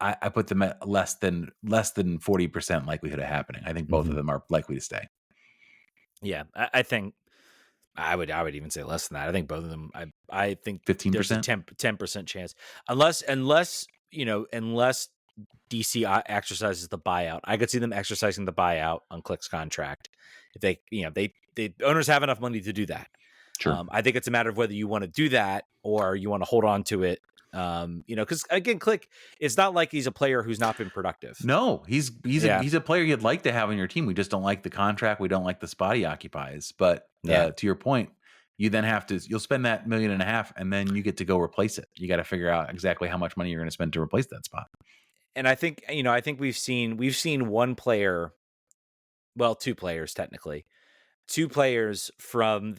I put them at less than 40% likelihood of happening. I think both of them are likely to stay. Yeah, I think I would even say less than that. I think both of them. I think 15%. There's a 10% chance, unless DC exercises the buyout. I could see them exercising the buyout on Click's contract if they the owners have enough money to do that. Sure. I think it's a matter of whether you want to do that or you want to hold on to it. Because again, Click, it's not like he's a player who's not been productive. No, he's a player you'd like to have on your team. We just don't like the contract. We don't like the spot he occupies. But to your point, you then you'll spend that $1.5 million, and then you get to go replace it. You got to figure out exactly how much money you're going to spend to replace that spot. And I think we've seen one player, well, two players technically, two players from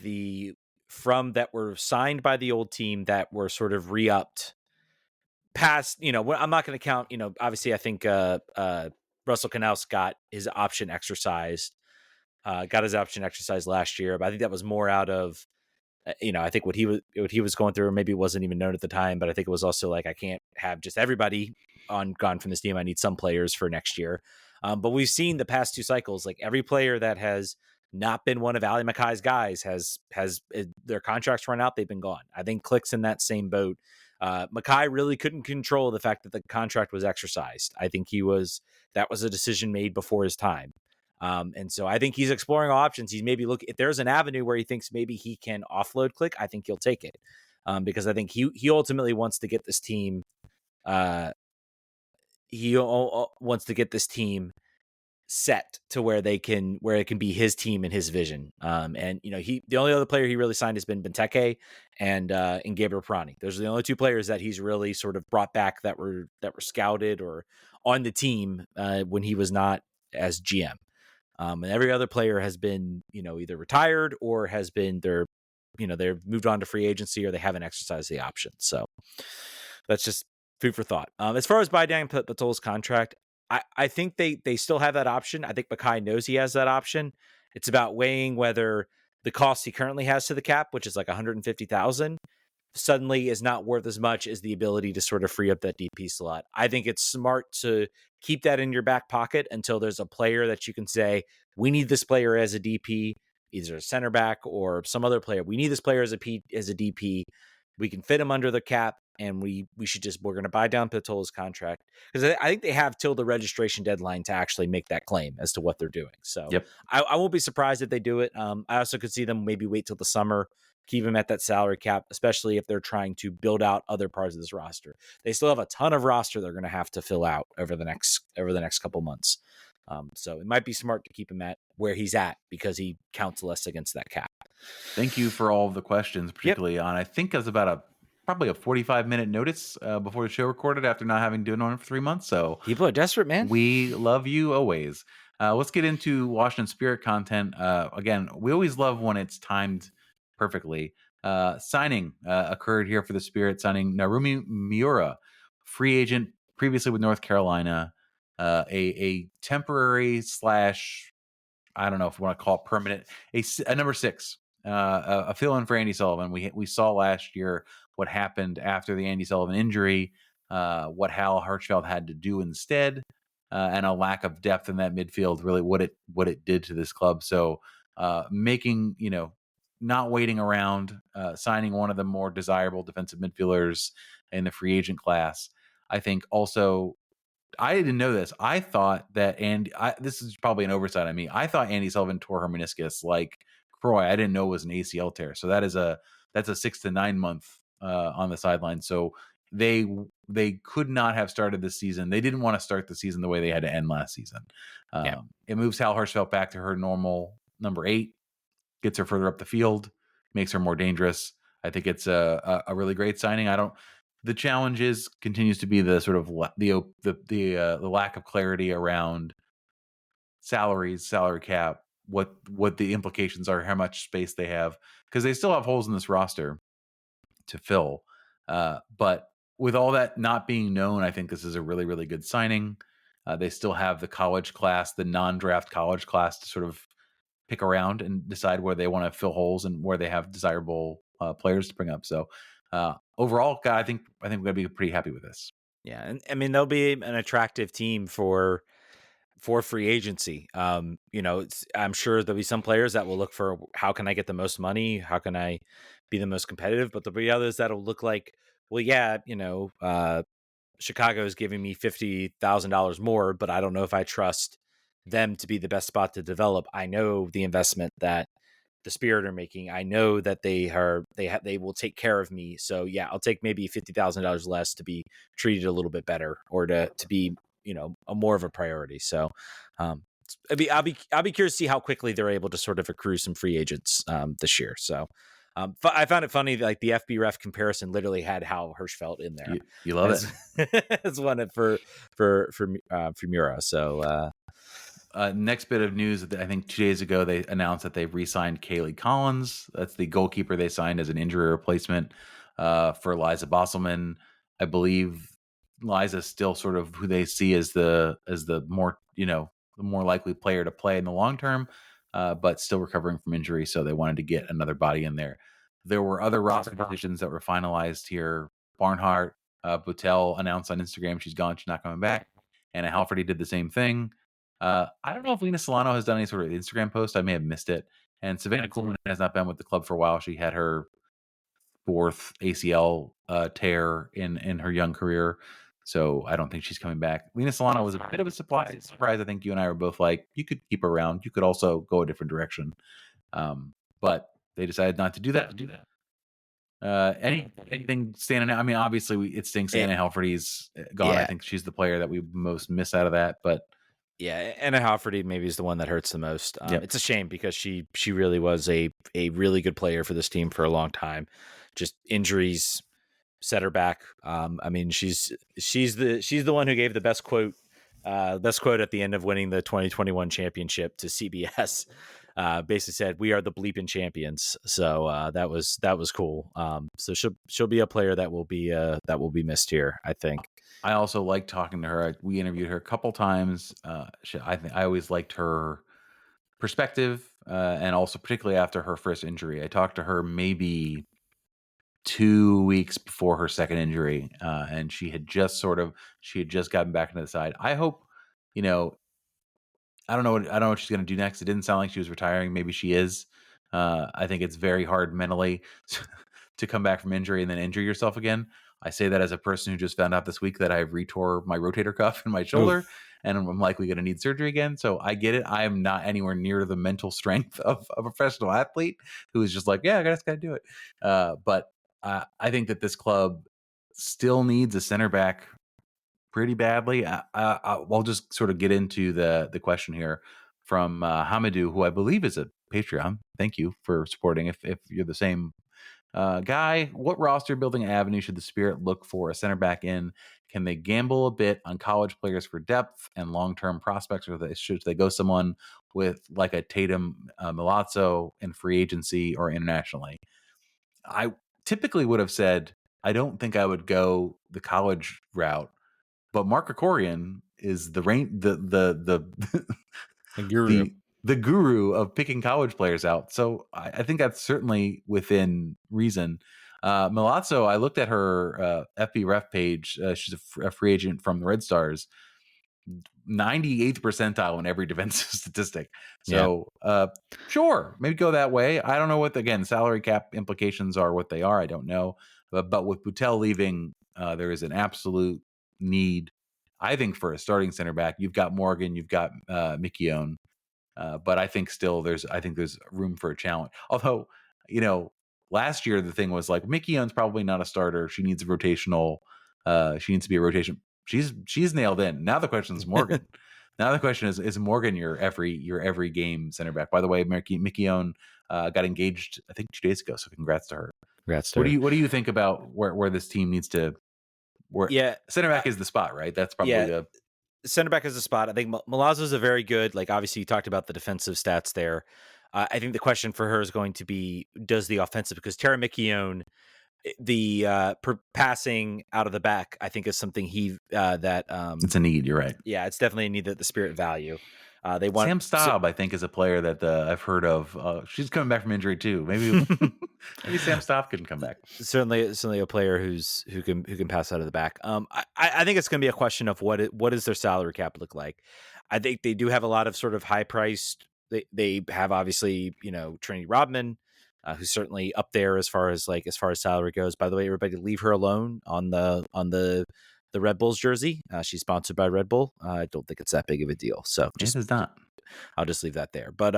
that were signed by the old team that were sort of re-upped past, I'm not going to count, obviously I think Russell Knaus got his option exercised last year, but I think that was more out of, I think what he was going through, or maybe it wasn't even known at the time, but I think it was also like, I can't have just everybody gone from this team. I need some players for next year. But we've seen the past two cycles, like every player that has not been one of Ali Mackay's guys has their contracts run out. They've been gone. I think Click's in that same boat. Mackay really couldn't control the fact that the contract was exercised. I think that was a decision made before his time. And so I think he's exploring options. He's maybe if there's an avenue where he thinks maybe he can offload Click, I think he'll take it. Because I think he ultimately wants to get this team, wants to get this team set to where it can be his team and his vision. And the only other player he really signed has been Benteke and Gabriel Pirani. Those are the only two players that he's really sort of brought back that were scouted or on the team when he was not as GM. And every other player has been, either retired or has been they've moved on to free agency or they haven't exercised the option. So that's just food for thought. As far as Baidan Patol's contract, I think they still have that option. I think Mackay knows he has that option. It's about weighing whether the cost he currently has to the cap, which is like $150,000, suddenly is not worth as much as the ability to sort of free up that DP slot. I think it's smart to keep that in your back pocket until there's a player that you can say, we need this player as a DP, either a center back or some other player. We need this player as a DP. We can fit him under the cap, and we're going to buy down Patola's contract, because I think they have till the registration deadline to actually make that claim as to what they're doing. So yep. I won't be surprised if they do it. I also could see them maybe wait till the summer, keep him at that salary cap, especially if they're trying to build out other parts of this roster. They still have a ton of roster they're going to have to fill out over the next couple months. So it might be smart to keep him at where he's at because he counts less against that cap. Thank you for all of the questions, particularly on, I think it was about probably a 45-minute notice before the show recorded after not having done one for 3 months. So people are desperate, man. We love you always. Let's get into Washington Spirit content. Again, we always love when it's timed perfectly. Signing occurred here for the Spirit, signing Narumi Miura, free agent previously with North Carolina, a temporary / I don't know if we want to call it permanent, a number 6, a fill-in for Andy Sullivan. We saw last year what happened after the Andy Sullivan injury, what Hal Hirschfeld had to do instead, and a lack of depth in that midfield, really what it did to this club. So making, not waiting around, signing one of the more desirable defensive midfielders in the free agent class. I think also, I didn't know this. I thought that this is probably an oversight on me. I thought Andy Sullivan tore her meniscus like Croy. I didn't know it was an ACL tear. So that's a 6 to 9 month on the sideline. So they could not have started this season. They didn't want to start the season the way they had to end last season. It moves Hal Hirschfeld back to her normal number 8, gets her further up the field, makes her more dangerous. I think it's a really great signing. The challenge continues to be the sort of the lack of clarity around salaries, salary cap, what the implications are, how much space they have, because they still have holes in this roster to fill. But with all that not being known, I think this is a really, really good signing. They still have the college class, the non-draft college class, to sort of pick around and decide where they want to fill holes and where they have desirable players to bring up. So overall, God, I think we're gonna be pretty happy with this. Yeah, and I mean they'll be an attractive team for free agency. I'm sure there'll be some players that will look for how can I get the most money, how can I be the most competitive, but there'll be others that'll look like, well, yeah, Chicago is giving me $50,000 more, but I don't know if I trust them to be the best spot to develop. I know the investment that the Spirit are making. I know that they will take care of me. So yeah, I'll take maybe $50,000 less to be treated a little bit better, or to be a more of a priority. So I'll be curious to see how quickly they're able to sort of accrue some free agents this year. So I found it funny that, like, the FB ref comparison literally had Hal Hirschfeld in there. You love it. As one for Mura. So next bit of news, I think 2 days ago, they announced that they've re-signed Kaylee Collins. That's the goalkeeper they signed as an injury replacement for Liza Bosselman. I believe Liza's still sort of who they see as the more, the more likely player to play in the long term, but still recovering from injury. So they wanted to get another body in there. There were other roster positions that were finalized here. Barnhart, Boutel announced on Instagram she's gone, she's not coming back. Anna Halferty did the same thing. I don't know if Lena Solano has done any sort of Instagram post. I may have missed it. And Savannah Coleman has not been with the club for a while. She had her 4th ACL tear in her young career. So I don't think she's coming back. Lena Solano was a bit of a surprise. I think you and I were both like, you could keep her around. You could also go a different direction. But they decided not to do that. Anything standing out? I mean, obviously it stinks. Anna Halferty's gone. Yeah. I think she's the player that we most miss out of that. But yeah, Anna Halferty maybe is the one that hurts the most. Yep. It's a shame because she really was a really good player for this team for a long time. Just injuries set her back. I mean, she's the one who gave the best quote at the end of winning the 2021 championship to CBS. Basically said, "We are the bleeping champions." So that was cool. So she'll be a player that will be missed here, I think. I also like talking to her. We interviewed her a couple times. I always liked her perspective, and also particularly after her first injury. I talked to her maybe 2 weeks before her second injury, and she had just gotten back into the side. I hope, I don't know what she's going to do next. It didn't sound like she was retiring. Maybe she is. I think it's very hard mentally to come back from injury and then injure yourself again. I say that as a person who just found out this week that I retore my rotator cuff in my shoulder. And I'm likely going to need surgery again. So I get it. I am not anywhere near the mental strength of a professional athlete who is just like, yeah, I just got to do it. But I think that this club still needs a center back pretty badly. I'll just sort of get into the question here from Hamidou, who I believe is a Patreon. Thank you for supporting. If you're the same guy, what roster building avenue should the Spirit look for a center back in? Can they gamble a bit on college players for depth and long-term prospects, or should they go someone with like a Tatum Milazzo in free agency or internationally? I typically would have said, I don't think I would go the college route, but Mark Krikorian is the guru. The guru of picking college players out. So I think that's certainly within reason. Milazzo, I looked at her FB ref page. She's a free agent from the Red Stars. 98th percentile in every defensive statistic. So sure, maybe go that way. I don't know what, again, salary cap implications are what they are. I don't know. But with Boutel leaving, there is an absolute need, I think, for a starting center back. You've got Morgan, you've got Mikione. But I think still there's room for a challenge. Although, last year the thing was like, Mikione's probably not a starter. She needs a rotational. She needs to be a rotation. She's nailed in. Now the question is Morgan. Now the question is Morgan your every game center back? By the way, Mikione got engaged I think 2 days ago. So congrats to her. Congrats to her. What do you think about where this team needs to Where Yeah, center back is the spot, right? That's probably yeah. the Center back is a spot. I think Milazzo's a very good. Like obviously, you talked about the defensive stats there. I think the question for her is going to be, does the offensive, because Tara McKeown, the passing out of the back, I think is something it's a need. You're right. yeah, it's definitely a need that the Spirit value. They want Sam Staub, I think, is a player that I've heard of. She's coming back from injury too. Maybe Sam Staub can come back. certainly a player who can pass out of the back. I think it's going to be a question of what does their salary cap look like. I think they do have a lot of sort of high priced. They have obviously Trinity Rodman, who's certainly up there as far as salary goes. By the way, everybody leave her alone on the Red Bulls jersey. She's sponsored by Red Bull. I don't think it's that big of a deal. So It is not. I'll just leave that there. But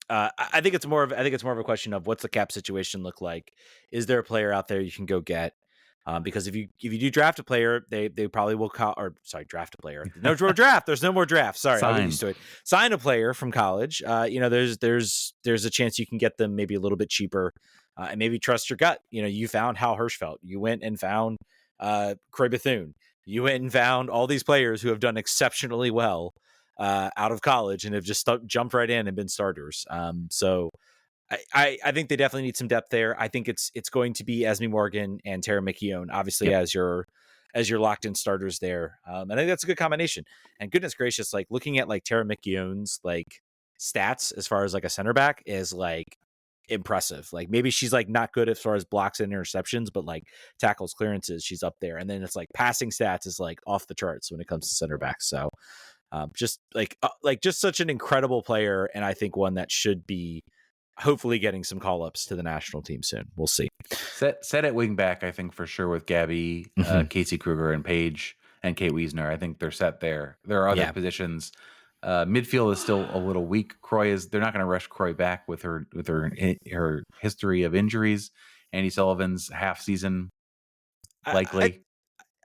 I think it's more of a question of what's the cap situation look like. Is there a player out there you can go get? Because if you do draft a player, they probably will draft a player. No more draft. There's no more draft. Sorry, I'll get used to it. Sign a player from college. There's a chance you can get them maybe a little bit cheaper, and maybe trust your gut. You found Hal Hirschfeld. You went and found Croy Bethune. You went and found all these players who have done exceptionally well out of college and have just jumped right in and been starters. So I think they definitely need some depth there. I think it's going to be Esme Morgan and Tara McKeown, obviously, as your locked in starters there. I think that's a good combination. And goodness gracious, like looking at like Tara McKeown's like stats as far as like a center back is like impressive. Like maybe she's like not good as far as blocks and interceptions, but like tackles, clearances, she's up there. And then it's like passing stats is like off the charts when it comes to center back. So just just such an incredible player, and I think one that should be hopefully getting some call ups to the national team soon. We'll see. Set at wing back, I think for sure with Gabby, Casey Kruger, and Paige and Kate Wiesner. I think they're set there. There are other positions. Midfield is still a little weak. They're not going to rush Croy back with her history of injuries. Andy Sullivan's half season likely.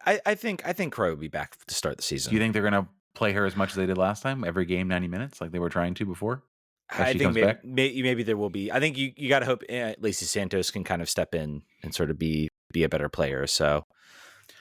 I think Croy will be back to start the season. Do you think they're going to play her as much as they did last time? Every game, 90 minutes, like they were trying to before? I think maybe there will be. I think you got to hope Lacey Santos can kind of step in and sort of be a better player. So,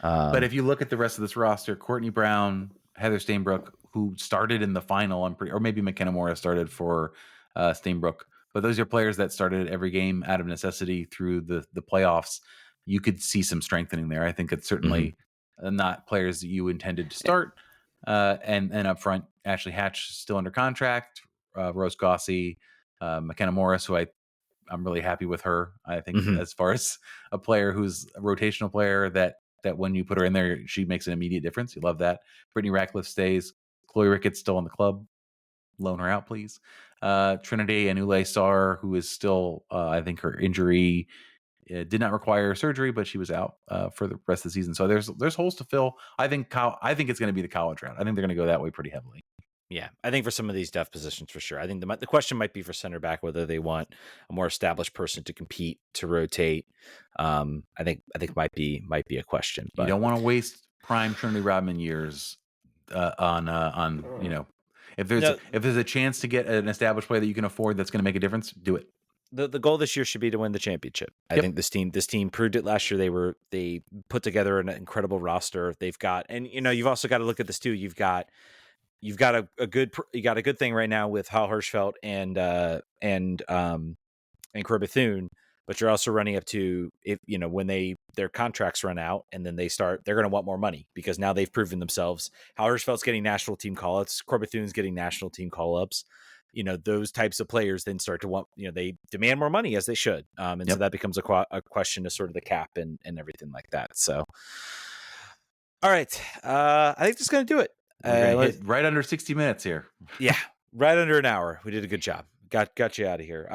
but if you look at the rest of this roster, Courtney Brown, Heather Stainbrook, who started in the final, or maybe McKenna Morris started for Stainbrook, but those are players that started every game out of necessity through the playoffs. You could see some strengthening there. I think it's certainly not players that you intended to start. And up front, Ashley Hatch still under contract. Rose Gossie, McKenna Morris, who I'm really happy with her. I think as far as a player who's a rotational player that when you put her in there, she makes an immediate difference. You love that. Brittany Ratcliffe stays. Chloe Ricketts still in the club. Loan her out, please. Trinity Anule Sarr, who is still, I think her injury did not require surgery, but she was out for the rest of the season. So there's holes to fill. I think it's going to be the college route. I think they're going to go that way pretty heavily. Yeah, I think for some of these depth positions, for sure. I think the question might be for center back whether they want a more established person to compete, to rotate. I think might be a question. But you don't want to waste prime Trinity Rodman years on if there's a chance to get an established player that you can afford that's going to make a difference, do it. The goal this year should be to win the championship. I think this team proved it last year. They put together an incredible roster. They've got, and you've also got to look at this too. You've got a good thing right now with Hal Hirschfeld and Croy Bethune, but you're also running up to, if when their contracts run out and then they're going to want more money because now they've proven themselves. Hal Hirschfeld's getting national team call ups. Croy Bethune's getting national team call ups. Those types of players then start to want, they demand more money as they should. So that becomes a question of sort of the cap and everything like that. So, all right. I think that's going to do it. Right under 60 minutes here. Yeah, right under an hour. We did a good job. Got you out of here.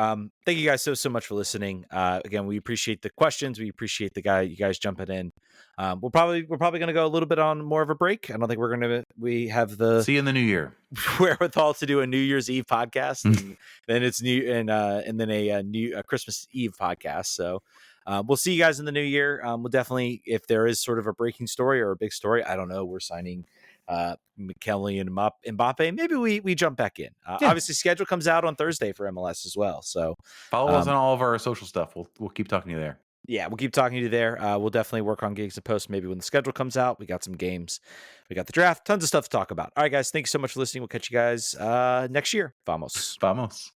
Thank you guys so much for listening. Again, we appreciate the questions. We appreciate you guys jumping in. We're probably going to go a little bit on more of a break. I don't think we have the see you in the new year wherewithal to do a New Year's Eve podcast, and then it's new and then a Christmas Eve podcast. So we'll see you guys in the new year. We'll definitely, if there is sort of a breaking story or a big story, I don't know, we're signing McKelly and Mbappe, maybe we jump back in. Obviously, schedule comes out on Thursday for MLS as well. So follow us on all of our social stuff. We'll keep talking to you there. Yeah, we'll keep talking to you there. We'll definitely work on gigs and posts maybe when the schedule comes out. We got some games. We got the draft. Tons of stuff to talk about. All right, guys. Thanks so much for listening. We'll catch you guys next year. Vamos. Vamos.